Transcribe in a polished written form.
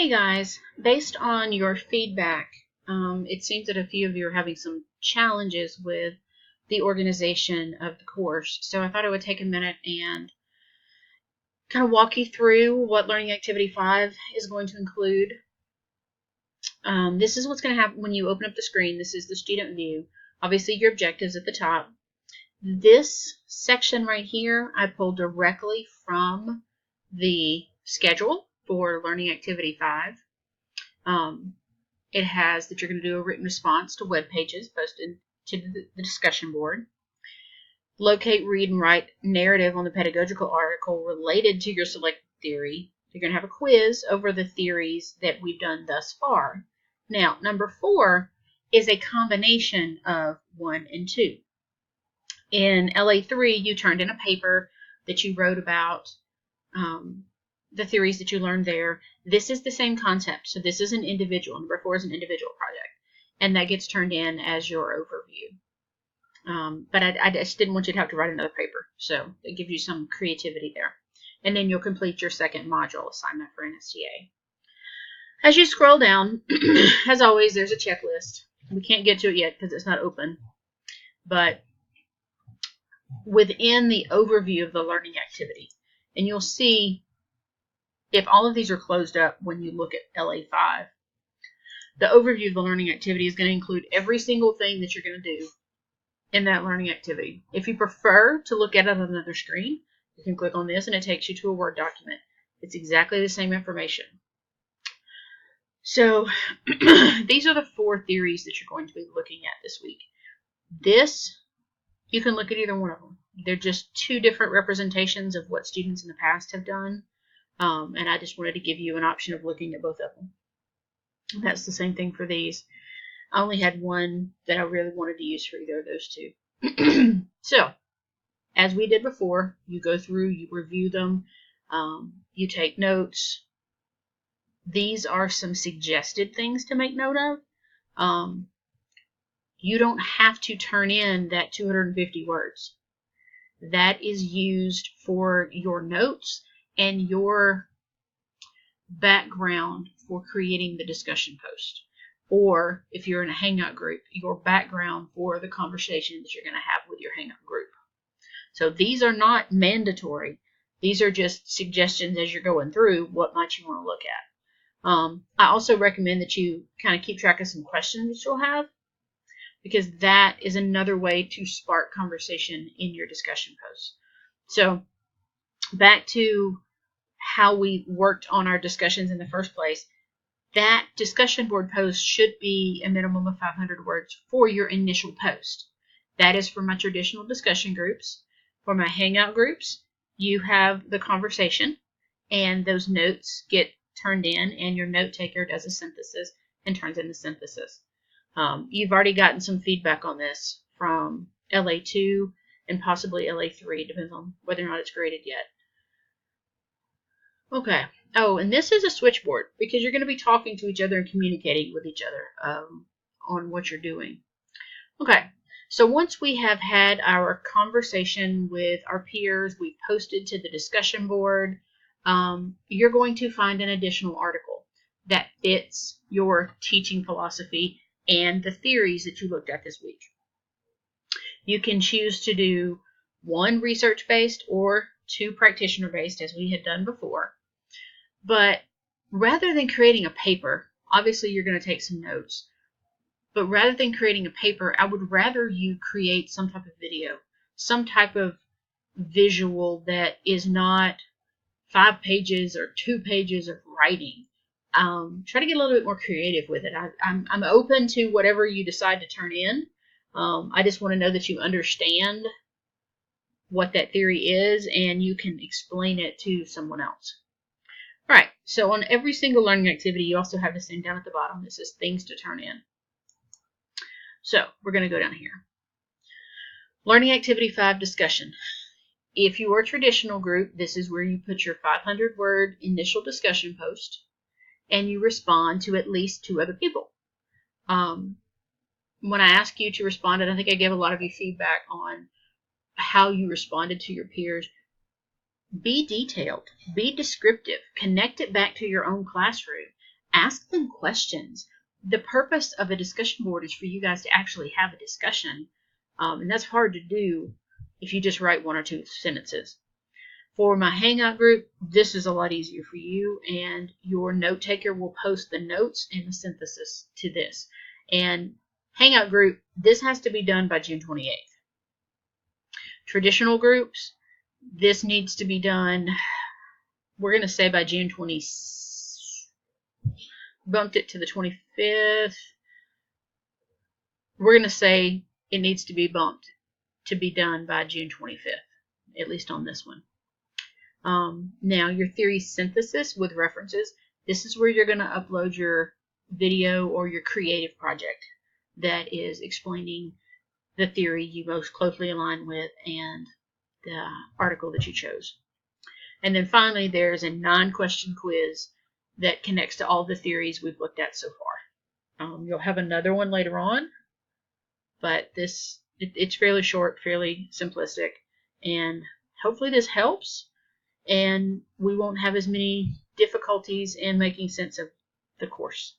Hey guys, based on your feedback, it seems that a few of you are having some challenges with the organization of the course. So I thought I would take a minute and kind of walk you through what Learning Activity 5 is going to include. This is what's going to happen when you open up the screen. This is the student view. Obviously your objectives at the top. This section right here I pulled directly from the schedule for Learning Activity 5. It has that you're going to do a written response to web pages posted to the discussion board. Locate, read, and write narrative on the pedagogical article related to your selected theory. You're going to have a quiz over the theories that we've done thus far. Now, number 4 is a combination of 1 and 2. In LA3, you turned in a paper that you wrote about the theories that you learned there. This is the same concept. So this is an individual. Number 4 is an individual project. And that gets turned in as your overview. But I just didn't want you to have to write another paper. So it gives you some creativity there. And then you'll complete your second module assignment for NSTA. As you scroll down, as always, there's a checklist. We can't get to it yet because it's not open. But within the overview of the learning activity, and you'll see if all of these are closed up when you look at LA5, the overview of the learning activity is going to include every single thing that you're going to do in that learning activity. If you prefer to look at it on another screen, you can click on this and it takes you to a Word document. It's exactly the same information. So these are the 4 theories that you're going to be looking at this week. You can look at either one of them. They're just 2 different representations of what students in the past have done. And I just wanted to give you an option of looking at both of them. And that's the same thing for these. I only had one that I really wanted to use for either of those 2. So, as we did before, you go through, you review them, you take notes. These are some suggested things to make note of. You don't have to turn in that 250 words. That is used for your notes and your background for creating the discussion post. Or if you're in a Hangout group, your background for the conversation that you're going to have with your Hangout group. So these are not mandatory. These are just suggestions as you're going through what might you want to look at. I also recommend that you kind of keep track of some questions that you'll have, because that is another way to spark conversation in your discussion posts. So back to how we worked on our discussions in the first place. That discussion board post should be a minimum of 500 words for your initial post. That is for my traditional discussion groups. For my Hangout groups, you have the conversation and those notes get turned in, and your note taker does a synthesis and turns in the synthesis. You've already gotten some feedback on this from LA2 and possibly LA3, depends on whether or not it's graded yet. Okay. Oh, and this is a switchboard because you're going to be talking to each other and communicating with each other on what you're doing. Okay. So once we have had our conversation with our peers, we've posted to the discussion board, you're going to find an additional article that fits your teaching philosophy and the theories that you looked at this week. You can choose to do 1 research-based or 2 practitioner-based, as we had done before. But rather than creating a paper, obviously you're going to take some notes, but rather than creating a paper, I would rather you create some type of video, some type of visual that is not 5 pages or 2 pages of writing. Try to get a little bit more creative with it. I'm open to whatever you decide to turn in. I just want to know that you understand what that theory is and you can explain it to someone else. All right, so on every single learning activity, you also have this thing down at the bottom that says things to turn in. So we're going to go down here. Learning Activity 5 discussion. If you are a traditional group, this is where you put your 500-word initial discussion post and you respond to at least 2 other people. When I ask you to respond, and I think I gave a lot of you feedback on how you responded to your peers, be detailed, be descriptive, connect it back to your own classroom. Ask them questions. The purpose of a discussion board is for you guys to actually have a discussion, and that's hard to do if you just write 1 or 2 sentences. For my Hangout group, this is a lot easier for you, and your note taker will post the notes and the synthesis to this. And Hangout group, this has to be done by June 28th. Traditional groups, this needs to be done, we're going to say by June 20th. Bumped it to the 25th. We're going to say it needs to be bumped to be done by June 25th, at least on this one. Now, your theory synthesis with references, this is where you're going to upload your video or your creative project that is explaining the theory you most closely align with and the article that you chose. And then finally, there's a 9-question quiz that connects to all the theories we've looked at so far. You'll have another one later on, but it's fairly short, fairly simplistic, and hopefully this helps, and we won't have as many difficulties in making sense of the course.